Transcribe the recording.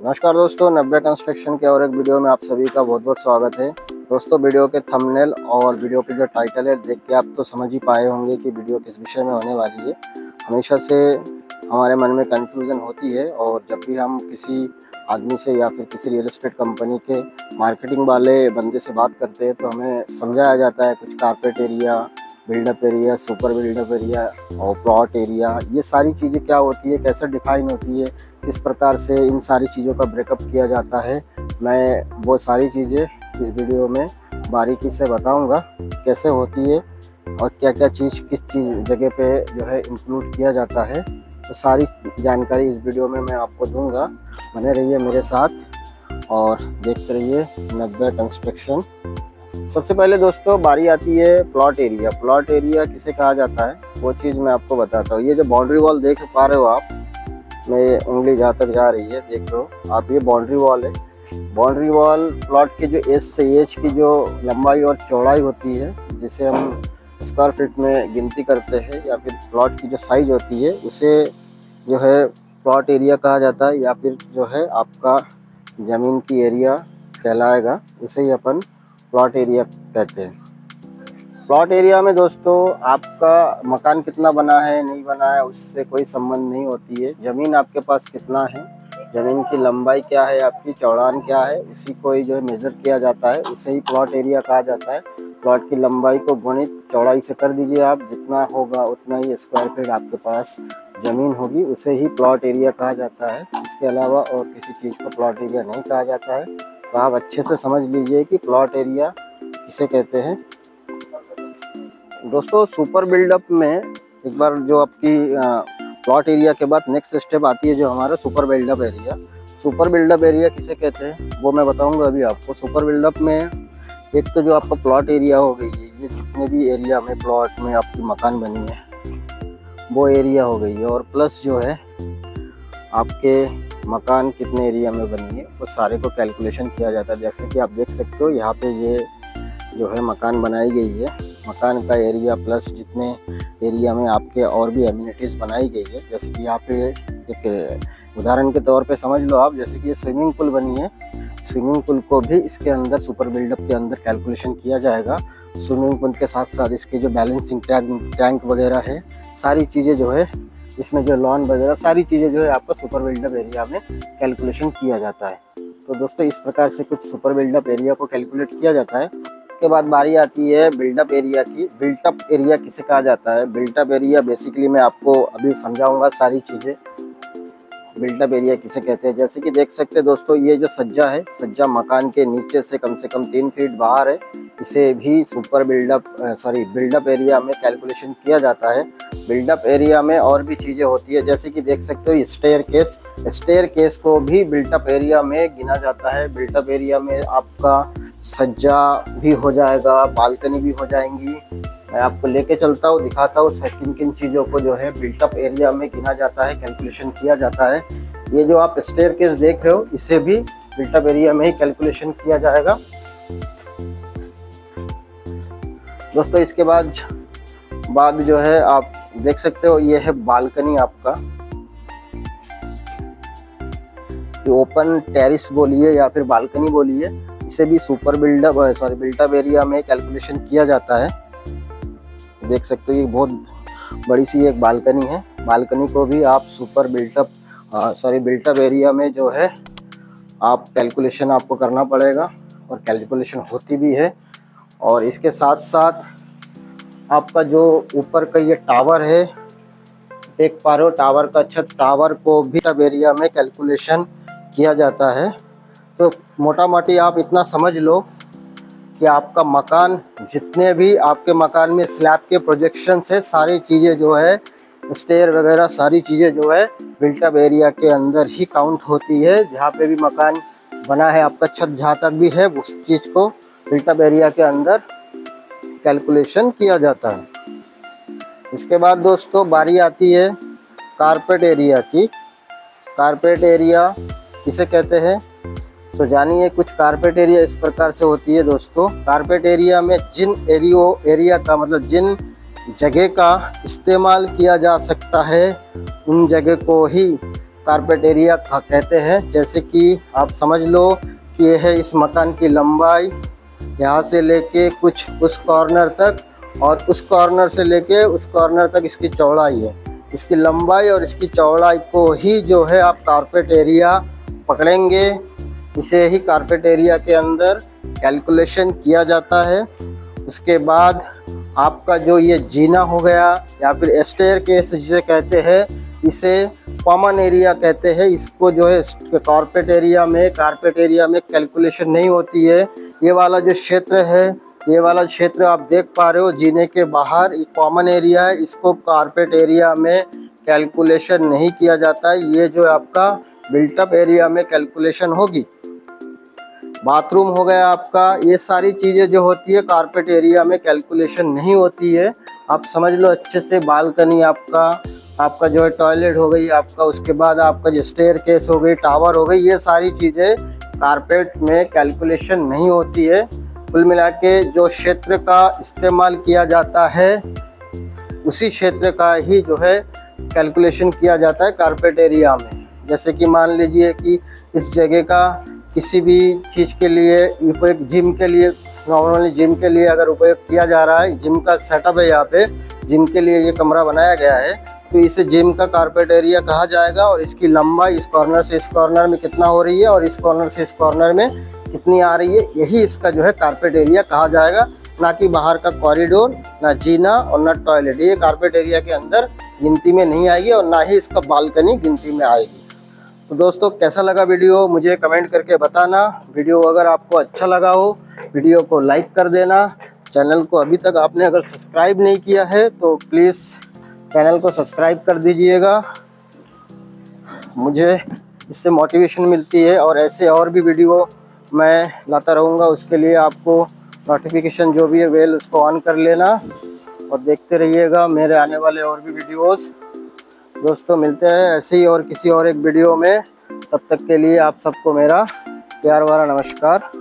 नमस्कार दोस्तों, नब्बे कंस्ट्रक्शन के और एक वीडियो में आप सभी का बहुत बहुत स्वागत है। दोस्तों, वीडियो के थंबनेल और वीडियो के जो टाइटल है देख के आप तो समझ ही पाए होंगे कि वीडियो किस विषय में होने वाली है। हमेशा से हमारे मन में कन्फ्यूज़न होती है और जब भी हम किसी आदमी से या फिर किसी रियल एस्टेट कंपनी के मार्केटिंग वाले बंदे से बात करते हैं तो हमें समझाया जाता है कुछ carpet area, buildup area, super buildup area और प्लॉट एरिया, ये सारी चीज़ें क्या होती है, कैसे डिफाइन होती है, किस प्रकार से इन सारी चीज़ों का ब्रेकअप किया जाता है। मैं वो सारी चीज़ें इस वीडियो में बारीकी से बताऊंगा कैसे होती है और क्या क्या चीज़ किस जगह पे जो है इंक्लूड किया जाता है। तो सारी जानकारी इस वीडियो में मैं आपको दूंगा। बने रहिए मेरे साथ और देखते रहिए नब्बे कंस्ट्रक्शन। सबसे पहले दोस्तों बारी आती है प्लॉट एरिया। प्लॉट एरिया किसे कहा जाता है वो चीज़ मैं आपको बताता हूँ। ये जो बाउंड्री वॉल देख पा रहे हो आप, मेरी उंगली जहाँ तक जा रही है देख लो आप, ये बाउंड्री वॉल है। बाउंड्री वॉल प्लॉट के जो एज से एज की जो लंबाई और चौड़ाई होती है, जिसे हम स्क्वायर फीट में गिनती करते हैं, या फिर प्लॉट की जो साइज होती है उसे जो है प्लॉट एरिया कहा जाता है, या फिर जो है आपका ज़मीन की एरिया कहलाएगा, उसे ही अपन प्लॉट एरिया कहते हैं। प्लॉट एरिया में दोस्तों आपका मकान कितना बना है नहीं बना है उससे कोई संबंध नहीं होती है। ज़मीन आपके पास कितना है, ज़मीन की लंबाई क्या है, आपकी चौड़ान क्या है, उसी को ही जो है मेज़र किया जाता है, उसे ही प्लॉट एरिया कहा जाता है। प्लॉट की लंबाई को गुणित चौड़ाई से कर दीजिए आप, जितना होगा उतना ही स्क्वायर फीट आपके पास ज़मीन होगी, उसे ही प्लॉट एरिया कहा जाता है। इसके अलावा और किसी चीज़ को प्लॉट एरिया नहीं कहा जाता है। तो आप अच्छे से समझ लीजिए कि प्लॉट एरिया किसे कहते हैं। दोस्तों सुपर बिल्डअप में एक बार जो आपकी प्लॉट एरिया के बाद नेक्स्ट स्टेप आती है जो हमारा super buildup area. Super buildup area किसे कहते हैं वो मैं बताऊंगा अभी आपको। सुपर बिल्डअप में एक तो जो आपका प्लॉट एरिया हो गई है, ये जितने भी एरिया में प्लॉट में आपकी मकान बनी है वो एरिया हो गई है, और प्लस जो है आपके मकान कितने एरिया में बनी है वो सारे को कैलकुलेशन किया जाता है। जैसे कि आप देख सकते हो यहाँ पे ये जो है मकान बनाई गई है, मकान का एरिया प्लस जितने एरिया में आपके और भी एमिनिटीज़ बनाई गई है। जैसे कि यहाँ पे एक उदाहरण के तौर पे समझ लो आप, जैसे कि ये स्विमिंग पूल बनी है, स्विमिंग पूल को भी इसके अंदर सुपर बिल्डअप के अंदर कैलकुलेशन किया जाएगा। स्विमिंग पूल के साथ साथ इसके जो बैलेंसिंग टैंक वगैरह है, सारी चीज़ें जो है इसमें जो लॉन वगैरह सारी चीज़ें जो है आपका सुपर बिल्डअप एरिया में कैलकुलेशन किया जाता है। तो दोस्तों इस प्रकार से कुछ सुपर बिल्डअप एरिया को कैलकुलेट किया जाता है। इसके बाद बारी आती है बिल्डअप एरिया की। बिल्टअप एरिया किसे कहा जाता है? बिल्टअप एरिया बेसिकली मैं आपको अभी समझाऊंगा सारी चीज़ें। बिल्टअप एरिया किसे कहते हैं, जैसे कि देख सकते हैं दोस्तों, ये जो सज्जा है, सज्जा मकान के नीचे से कम 3 फीट बाहर है, इसे भी सुपर बिल्डअप एरिया में कैलकुलेशन किया जाता है। बिल्डअप एरिया में और भी चीज़ें होती है, जैसे कि देख सकते हो स्टेयर केस को भी बिल्टअप एरिया में गिना जाता है। बिल्टअप एरिया में आपका सज्जा भी हो जाएगा, बालकनी भी हो जाएंगी। मैं आपको लेके चलता हूँ, दिखाता हूँ किन किन चीज़ों को जो है बिल्टअप एरिया में गिना जाता है, कैलकुलेशन किया जाता है। ये जो आप स्टेयरकेस देख रहे हो इसे भी बिल्टअप एरिया में ही कैलकुलेशन किया जाएगा। दोस्तों इसके बाद जो है आप देख सकते हो, ये है बालकनी आपका, ओपन टेरिस बोलिए या फिर बालकनी बोलिए, इसे भी बिल्टअप एरिया में कैलकुलेशन किया जाता है। देख सकते हो ये बहुत बड़ी सी एक बालकनी है। बालकनी को भी आप बिल्टअप एरिया में जो है आप कैलकुलेशन आपको करना पड़ेगा, और कैलकुलेशन होती भी है। और इसके साथ साथ आपका जो ऊपर का ये टावर है, देख पा रहे हो टावर का छत, टावर को भी बिल्टअप एरिया में कैलकुलेशन किया जाता है। तो मोटा मोटी आप इतना समझ लो कि आपका मकान, जितने भी आपके मकान में स्लैब के प्रोजेक्शन है, सारी चीज़ें जो है स्टेयर वगैरह सारी चीज़ें जो है बिल्टअप एरिया के अंदर ही काउंट होती है। जहाँ पे भी मकान बना है आपका, छत जहाँ तक भी है, उस चीज़ को बिल्टअप एरिया के अंदर कैलकुलेशन किया जाता है। इसके बाद दोस्तों बारी आती है कारपेट एरिया की। कारपेट एरिया किसे कहते हैं तो जानिए। कुछ कारपेट एरिया इस प्रकार से होती है दोस्तों। कारपेट एरिया में जिन एरिया का मतलब जिन जगह का इस्तेमाल किया जा सकता है उन जगह को ही कारपेट एरिया कहते हैं। जैसे कि आप समझ लो कि यह है इस मकान की लंबाई, यहाँ से लेके कुछ उस कॉर्नर तक, और उस कॉर्नर से लेके उस कॉर्नर तक इसकी चौड़ाई है। इसकी लंबाई और इसकी चौड़ाई को ही जो है आप कारपेट एरिया पकड़ेंगे। इसे ही कारपेट एरिया के अंदर कैलकुलेशन किया जाता है। उसके बाद आपका जो ये जीना हो गया या फिर स्टेयरकेस जिसे कहते हैं, इसे कॉमन एरिया कहते हैं। इसको जो है कारपेट एरिया में कैलकुलेशन नहीं होती है। ये वाला जो क्षेत्र है, ये वाला क्षेत्र आप देख पा रहे हो जीने के बाहर, ये कॉमन एरिया है। इसको कारपेट एरिया में कैलकुलेशन नहीं किया जाता है। ये जो आपका बिल्टअप एरिया में कैलकुलेशन होगी। बाथरूम हो गया आपका, ये सारी चीज़ें जो होती है कारपेट एरिया में कैलकुलेशन नहीं होती है। आप समझ लो अच्छे से। बालकनी आपका जो है टॉयलेट हो गई आपका, उसके बाद आपका जो स्टेयरकेस हो गई, टावर हो गई, ये सारी चीज़ें कारपेट में कैलकुलेशन नहीं होती है। कुल मिला के जो क्षेत्र का इस्तेमाल किया जाता है उसी क्षेत्र का ही जो है कैलकुलेशन किया जाता है कारपेट एरिया में। जैसे कि मान लीजिए कि इस जगह का किसी भी चीज़ के लिए उपयोग, जिम के लिए, नॉर्मली जिम के लिए अगर उपयोग किया जा रहा है, जिम का सेटअप है, यहाँ पे जिम के लिए ये कमरा बनाया गया है, तो इसे जिम का कारपेट एरिया कहा जाएगा। और इसकी लंबाई इस कॉर्नर से इस कॉर्नर में कितना हो रही है और इस कॉर्नर से इस कॉर्नर में कितनी आ रही है, यही इसका जो है कारपेट एरिया कहा जाएगा। ना कि बाहर का कॉरिडोर, ना जीना और ना टॉयलेट, ये कारपेट एरिया के अंदर गिनती में नहीं आएगी, और ना ही इसका बालकनी गिनती में आएगी। तो दोस्तों कैसा लगा वीडियो मुझे कमेंट करके बताना। वीडियो अगर आपको अच्छा लगा हो वीडियो को लाइक कर देना। चैनल को अभी तक आपने अगर सब्सक्राइब नहीं किया है तो प्लीज़ चैनल को सब्सक्राइब कर दीजिएगा। मुझे इससे मोटिवेशन मिलती है और ऐसे और भी वीडियो मैं लाता रहूँगा। उसके लिए आपको नोटिफिकेशन जो भी है बेल उसको ऑन कर लेना और देखते रहिएगा मेरे आने वाले और भी वीडियोस। दोस्तों मिलते हैं ऐसे ही और किसी और एक वीडियो में। तब तक के लिए आप सबको मेरा प्यार भरा नमस्कार।